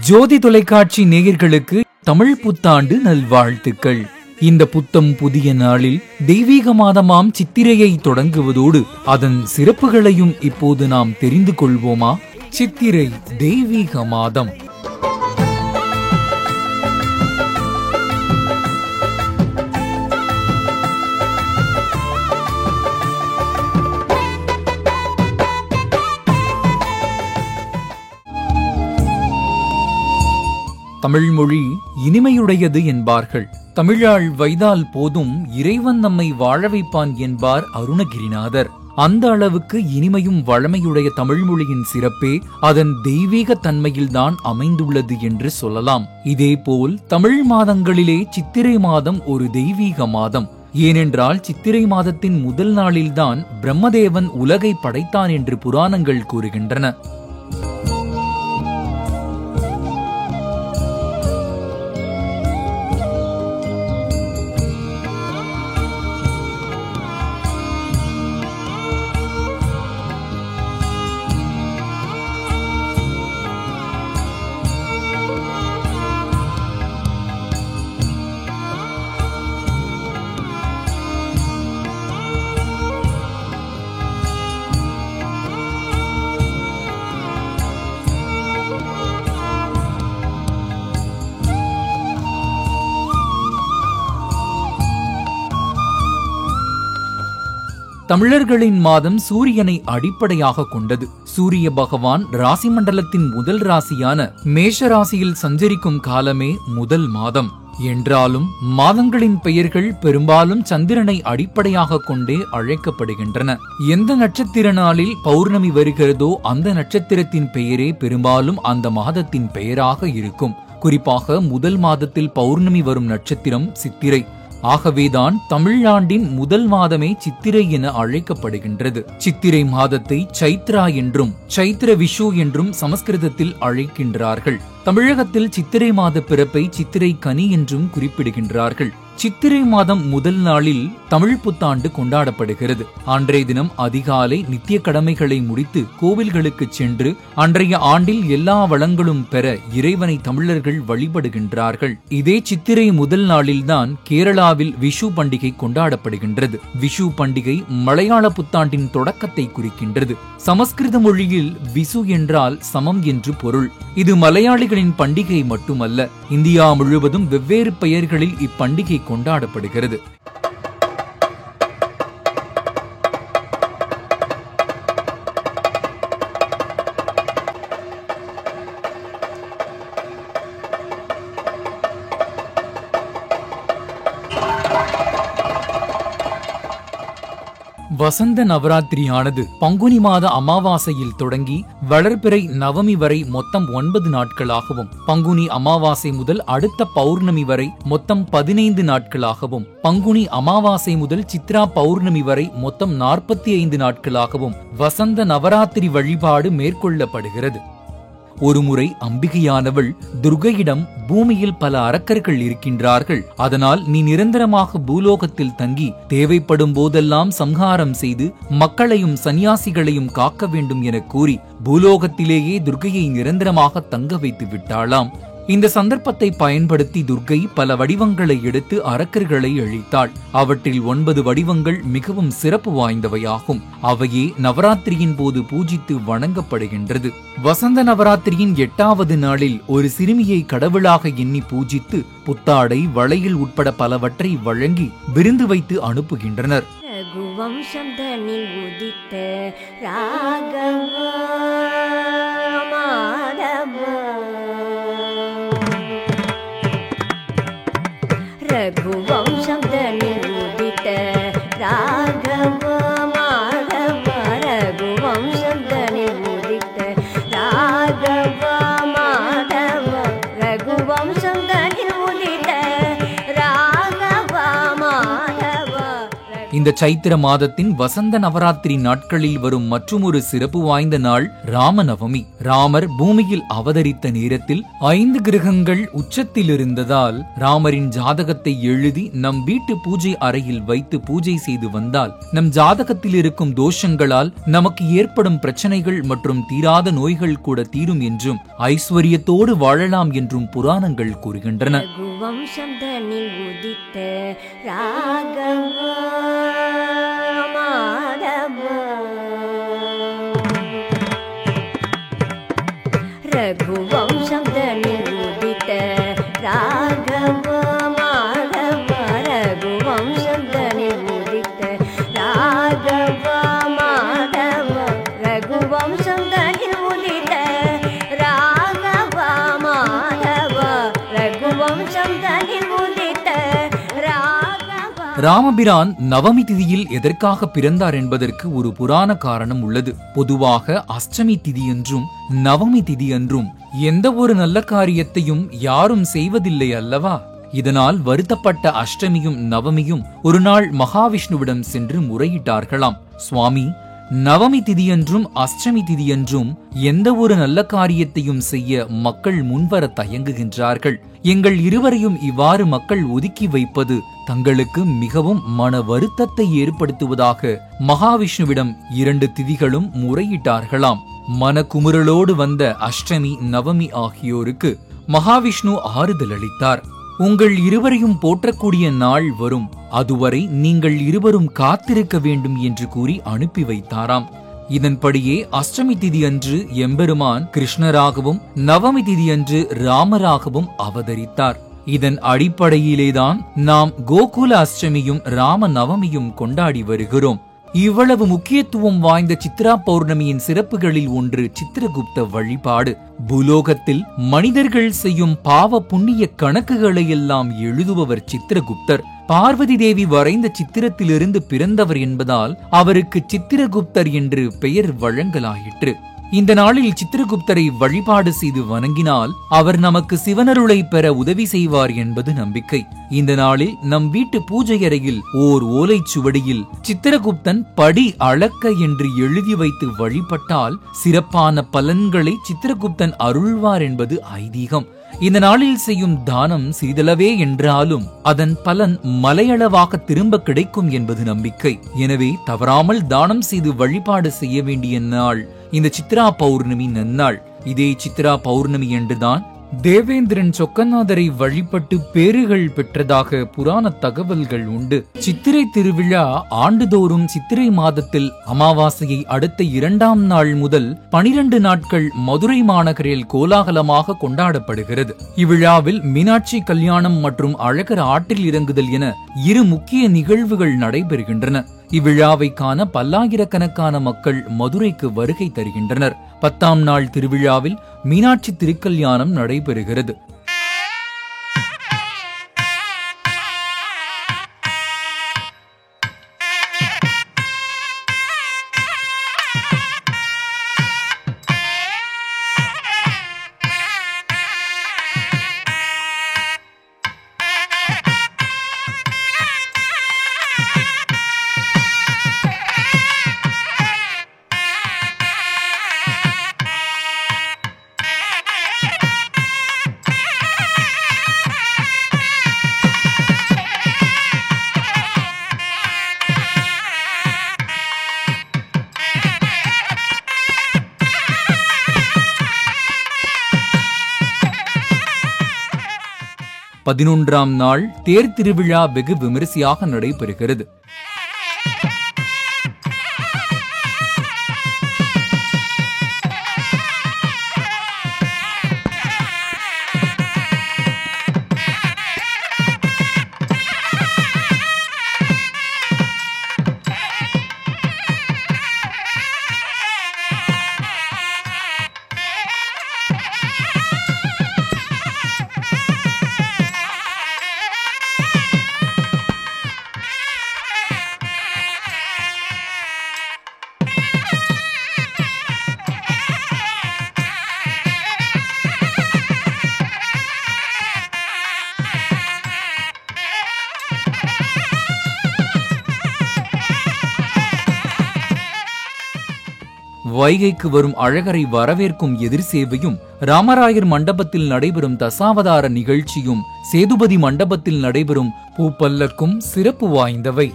ஜோதி தொலைக்காட்சி நேயர்களுக்கு தமிழ் புத்தாண்டு நல்வாழ்த்துக்கள். இந்த புத்தம் புதிய நாளில் தெய்வீக மாதமாம் சித்திரையை தொடங்குவதோடு அதன் சிறப்புகளையும் இப்போது நாம் தெரிந்து கொள்வோமா? சித்திரை தெய்வீக மாதம். தமிழ் மொழி இனிமையுடையது என்பார்கள். தமிழால் வைதால் போதும் இறைவன் நம்மை வாழ வைப்பான் என்பார் அருணகிரிநாதர். அந்த அளவுக்கு இனிமையும் வளமையுடைய தமிழ் மொழியின் சிறப்பே அதன் தெய்வீக தன்மையில்தான் அமைந்துள்ளது என்று சொல்லலாம். இதேபோல் தமிழ் மாதங்களிலே சித்திரை மாதம் ஒரு தெய்வீக மாதம். ஏனென்றால் சித்திரை மாதத்தின் முதல் நாளில்தான் பிரம்மதேவன் உலகை படைத்தான் என்று புராணங்கள் கூறுகின்றன. தமிழர்களின் மாதம் சூரியனை அடிப்படையாக கொண்டது. சூரிய பகவான் ராசி மண்டலத்தின் முதல் ராசியான மேஷ ராசியில் சஞ்சரிக்கும் காலமே முதல் மாதம். என்றாலும் மாதங்களின் பெயர்கள் பெரும்பாலும் சந்திரனை அடிப்படையாக கொண்டே அழைக்கப்படுகின்றன. எந்த நட்சத்திர நாளில் பௌர்ணமி வருகிறதோ அந்த நட்சத்திரத்தின் பெயரே பெரும்பாலும் அந்த மாதத்தின் பெயராக இருக்கும். குறிப்பாக முதல் மாதத்தில் பௌர்ணமி வரும் நட்சத்திரம் சித்திரை. ஆகவேதான் தமிழாண்டின் முதல் மாதமே சித்திரை என அழைக்கப்படுகின்றது. சித்திரை மாதத்தை சைத்ரா என்றும் சைத்ர விஷு என்றும் சமஸ்கிருதத்தில் அழைக்கின்றார்கள். தமிழகத்தில் சித்திரை மாத பிறப்பை சித்திரை கனி என்றும் குறிப்பிடுகின்றார்கள். சித்திரை மாதம் முதல் நாளில் தமிழ் புத்தாண்டு கொண்டாடப்படுகிறது. அன்றைய தினம் அதிகாலை நித்திய கடமைகளை முடித்து கோவில்களுக்கு சென்று அன்றைய ஆண்டில் எல்லா வளங்களும் பெற இறைவனை தமிழர்கள் வழிபடுகின்றார்கள். இதே சித்திரை முதல் நாளில்தான் கேரளாவில் விஷு பண்டிகை கொண்டாடப்படுகின்றது. விஷு பண்டிகை மலையாள புத்தாண்டின் தொடக்கத்தை குறிக்கின்றது. சமஸ்கிருத மொழியில் விசு என்றால் சமம் என்று பொருள். இது மலையாளிகளின் பண்டிகை மட்டுமல்ல, இந்தியா முழுவதும் வெவ்வேறு பெயர்களில் இப்பண்டிகை கொண்டாடப்படுகிறது. வசந்த நவராத்திரியானது பங்குனி மாத அமாவாசையில் தொடங்கி வளர்பிறை நவமி வரை மொத்தம் 9 நாட்களாகவும், பங்குனி அமாவாசை முதல் அடுத்த பௌர்ணமி வரை மொத்தம் 15 நாட்களாகவும், பங்குனி அமாவாசை முதல் சித்ரா பௌர்ணமி வரை மொத்தம் 45 நாட்களாகவும் வசந்த நவராத்திரி வழிபாடு மேற்கொள்ளப்படுகிறது. ஒருமுறை அம்பிகையானவள் துர்கையிடம், பூமியில் பல அரக்கர்கள் இருக்கின்றார்கள், அதனால் நீ நிரந்தரமாக பூலோகத்தில் தங்கி தேவைப்படும் போதெல்லாம் சம்ஹாரம் செய்து மக்களையும் சன்னியாசிகளையும் காக்க வேண்டும் என கூறி பூலோகத்திலேயே துர்கையை நிரந்தரமாக தங்க வைத்து விட்டாளாம். இந்த சந்தர்ப்பத்தை பயன்படுத்தி துர்கை பல வடிவங்களை எடுத்து அரக்கர்களை அழித்தாள். அவற்றில் 9 வடிவங்கள் மிகவும் சிறப்பு வாய்ந்தவையாகும். அவையே நவராத்திரியின் போது பூஜித்து வணங்கப்படுகின்றது. வசந்த நவராத்திரியின் 8வது நாளில் ஒரு சிறுமியை கடவுளாக எண்ணி பூஜித்து புத்தாடை, வளையல் உட்பட பலவற்றை வழங்கி விருந்து வைத்து அனுப்புகின்றனர். ரகுவம்சம் தனில் உதித்த ராகவ மாதவ, ரகுவம்சம் தனில் உதித்த ராகவ மாதவ, ரகுவம்சம் தனில் உதித்த ராகவ மாதவ. இந்த சைத்திர மாதத்தின் வசந்த நவராத்திரி நாட்களில் வரும் மற்றுமொரு சிறப்பு வாய்ந்த நாள் ராமநவமி. ராமர் பூமியில் அவதரித்த நேரத்தில் 5 கிரகங்கள் உச்சத்தில் இருந்ததால் ராமரின் ஜாதகத்தை எழுதி நம் வீட்டு பூஜை அறையில் வைத்து பூஜை செய்து வந்தால் நம் ஜாதகத்தில் இருக்கும் தோஷங்களால் நமக்கு ஏற்படும் பிரச்சனைகள் மற்றும் தீராத நோய்கள் கூட தீரும் என்றும் ஐஸ்வர்யத்தோடு வாழலாம் என்றும் புராணங்கள் கூறுகின்றன. ரகுவம்சந்தனில் உதித்த ராகவ மாதவ, ரகுவம்சந்தனில் உதித்த ராகவ மாதவ, ரகுவம்சந்தனில் உதித்த ராகவ மாதவ, ரகுவம்சந்தனில் உதித்த ராகவ மாதவ, ரகுவம்சந்தனில் உதித்த ராகவ. ராமபிரான் நவமி திதியில் எதற்காக பிறந்தார் என்பதற்கு ஒரு புராண காரணம் உள்ளது. பொதுவாக அஷ்டமி திதி என்றும் நவமி திதி என்றும் எந்த ஒரு நல்ல காரியத்தையும் யாரும் செய்வதில்லை அல்லவா? இதனால் வருத்தப்பட்ட அஷ்டமியும் நவமியும் ஒரு நாள் மகாவிஷ்ணுவிடம் சென்று முறையிட்டார்களாம். சுவாமி, நவமி திதியன்றும் அஷ்டமி திதியன்றும் எந்த ஒரு நல்ல காரியத்தையும் செய்ய மக்கள் முன்வர தயங்குகின்றார்கள். எங்கள் இருவரையும் இவ்வாறு மக்கள் ஒதுக்கி வைப்பது தங்களுக்கு மிகவும் மன வருத்தத்தை ஏற்படுத்துவதாக மகாவிஷ்ணுவிடம் 2 திதிகளும் முறையிட்டார்களாம். மனக்குமுறலோடு வந்த அஷ்டமி நவமி ஆகியோருக்கு மகாவிஷ்ணு ஆறுதல் அளித்தார். உங்கள் இருவரையும் போற்றக்கூடிய நாள் வரும், அதுவரை நீங்கள் இருவரும் காத்திருக்க வேண்டும் என்று கூறி அனுப்பி வைத்தாராம். இதன்படியே அஷ்டமி திதி அன்று எம்பெருமான் கிருஷ்ணராகவும் நவமி திதி அன்று ராமராகவும் அவதரித்தார். இதன் அடிப்படையிலேதான் நாம் கோகுல அஷ்டமியும் ராம நவமியும் கொண்டாடி வருகிறோம். இவ்வளவு முக்கியத்துவம் வாய்ந்த சித்ரா பௌர்ணமியின் சிறப்புகளில் ஒன்று சித்திரகுப்த வழிபாடு. பூலோகத்தில் மனிதர்கள் செய்யும் பாவ புண்ணிய கணக்குகளை எல்லாம் எழுதுபவர் சித்திரகுப்தர். பார்வதி தேவி வரைந்த சித்திரத்திலிருந்து பிறந்தவர் என்பதால் அவருக்கு சித்திரகுப்தர் என்று பெயர் வழங்கலாயிற்று. இந்த நாளில் சித்திரகுப்தரை வழிபாடு செய்து வணங்கினால் அவர் நமக்கு சிவனருளை பெற உதவி செய்வார் என்பது நம்பிக்கை. இந்த நாளில் நம் வீட்டு பூஜை அறையில் ஓர் ஓலைச்சுவடியில் சித்திரகுப்தன் படி அளக்க என்று எழுதி வைத்து வழிபட்டால் சிறப்பான பலன்களை சித்திரகுப்தன் அருள்வார் என்பது ஐதீகம். இந்த நாளில் செய்யும் தானம் சிறிதளவே என்றாலும் அதன் பலன் மலையளவாக திரும்ப கிடைக்கும் என்பது நம்பிக்கை. எனவே தவறாமல் தானம் செய்து வழிபாடு செய்ய வேண்டிய நாள் இந்த சித்ரா பௌர்ணமி நன்னாள். இதே சித்ரா பௌர்ணமி என்றுதான் தேவேந்திரன் சொக்கநாதரை வழிபட்டு பேறுகள் பெற்றதாக புராண தகவல்கள் உண்டு. சித்திரை திருவிழா ஆண்டுதோறும் சித்திரை மாதத்தில் அமாவாசையை அடுத்த 2ஆம் நாள் முதல் 12 நாட்கள் மதுரை மாநகரில் கோலாகலமாக கொண்டாடப்படுகிறது. இவ்விழாவில் மீனாட்சி கல்யாணம் மற்றும் அழகர் ஆற்றில் இறங்குதல் என 2 முக்கிய நிகழ்வுகள் நடைபெறுகின்றன. இவ்விழாவை காண பல்லாயிரக்கணக்கான மக்கள் மதுரைக்கு வருகை தருகின்றனர். 10ஆம் நாள் திருவிழாவில் மீனாட்சி திருக்கல்யாணம் நடைபெறுகிறது. பதினொன்றாம் நாள் தேர் திருவிழா வெகு விமரிசையாக நடைபெறுகிறது. வைகைக்கு வரும் அழகரை வரவேற்கும் எதிர் சேவையும், ராமராயர் மண்டபத்தில் நடைபெறும் தசாவதார நிகழ்ச்சியும், சேதுபதி மண்டபத்தில் நடைபெறும் பூப்பல்லக்கும் சிறப்பு வாய்ந்தவை.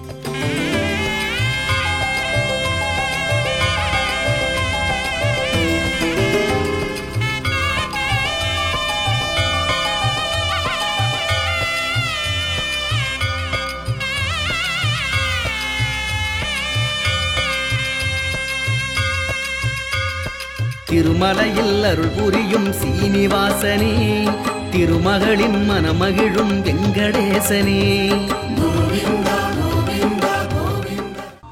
திருமலையில் அருள் புரியும் சீனிவாசனே, திருமகளின் மனமகிழும் வெங்கடேசனே.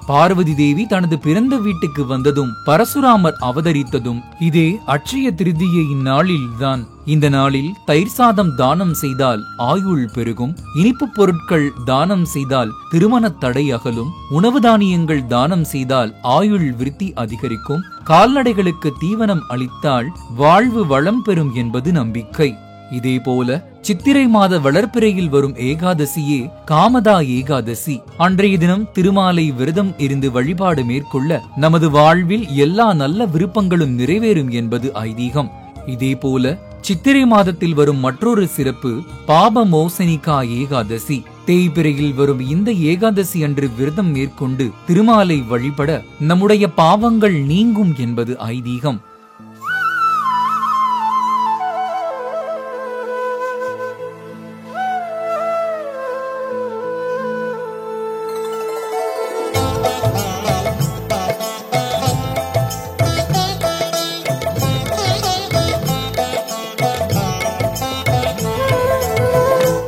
பார்வதி தேவி தனது பிறந்த வீட்டுக்கு வந்ததும் பரசுராமர் அவதரித்ததும் இதே அட்சய திருதியை இந்நாளில்தான். இந்த நாளில் தயிர் சாதம் தானம் செய்தால் ஆயுள் பெருகும், இனிப்பு பொருட்கள் தானம் செய்தால் திருமண தடை அகலும், உணவு தானியங்கள் தானம் செய்தால் ஆயுள் விருத்தி அதிகரிக்கும், கால்நடைகளுக்கு தீவனம் அளித்தால் வாழ்வு வளம் பெறும் என்பது நம்பிக்கை. இதேபோல சித்திரை மாத வளர்ப்பிறையில் வரும் ஏகாதசியே காமதா ஏகாதசி. அன்றைய தினம் திருமாலை விரதம் இருந்து வழிபாடு மேற்கொள்ள நமது வாழ்வில் எல்லா நல்ல விருப்பங்களும் நிறைவேறும் என்பது ஐதீகம். இதேபோல சித்திரை மாதத்தில் வரும் மற்றொரு சிறப்பு பாப மோசனிகா ஏகாதசி. தேய்பிறையில் வரும் இந்த ஏகாதசி அன்று விரதம் மேற்கொண்டு திருமாலை வழிபட நம்முடைய பாவங்கள் நீங்கும் என்பது ஐதீகம்.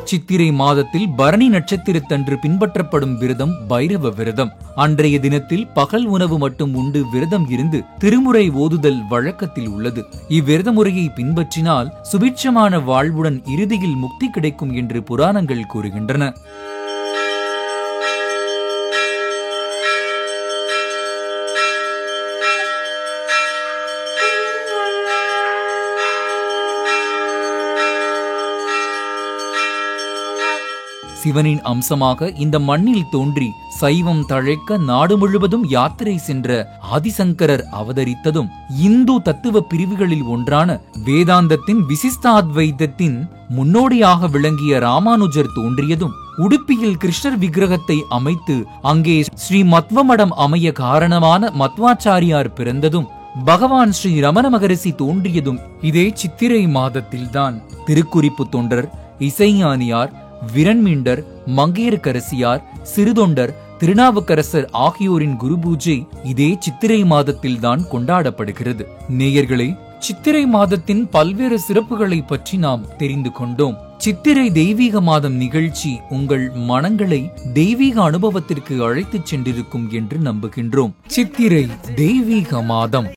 சித்திரை மாதத்தில் பரணி நட்சத்திரத்தன்று பின்பற்றப்படும் விரதம் பைரவ விரதம். அன்றைய தினத்தில் பகல் உணவு மட்டும் உண்டு விரதம் இருந்து திருமுறை ஓதுதல் வழக்கத்தில் உள்ளது. இவ்விரத முறையை பின்பற்றினால் சுபிட்சமான வாழ்வுடன் இறுதியில் முக்தி கிடைக்கும் என்று புராணங்கள் கூறுகின்றன. சிவனின் அம்சமாக இந்த மண்ணில் தோன்றி சைவம் தழைக்க நாடு முழுவதும் யாத்திரை சென்ற ஆதிசங்கரர் அவதரித்ததும், இந்து தத்துவ பிரிவுகளில் ஒன்றான வேதாந்தத்தின் விசிஷ்டாத்வைதத்தின் முன்னோடியாக விளங்கிய ராமானுஜர் தோன்றியதும், உடுப்பியில் கிருஷ்ணர் விக்கிரகத்தை அமைத்து அங்கே ஸ்ரீ மத்வ மடம் அமைய காரணமான மத்வாச்சாரியார் பிறந்ததும், பகவான் ஸ்ரீ ரமண மகரிஷி தோன்றியதும் இதே சித்திரை மாதத்தில்தான். திருக்குறிப்பு தொண்டர், இசைஞானியார், விரண்மீண்டர், மங்கையர்க்கரசியார், சிறுதொண்டர், திருநாவுக்கரசர் ஆகியோரின் குரு பூஜை இதே சித்திரை மாதத்தில்தான் கொண்டாடப்படுகிறது. நேயர்களே, சித்திரை மாதத்தின் பல்வேறு சிறப்புகளை பற்றி நாம் தெரிந்து கொண்டோம். சித்திரை தெய்வீக மாதம் நிகழ்ச்சி உங்கள் மனங்களை தெய்வீக அனுபவத்திற்கு அழைத்துச் சென்றிருக்கும் என்று நம்புகின்றோம். சித்திரை தெய்வீக மாதம்.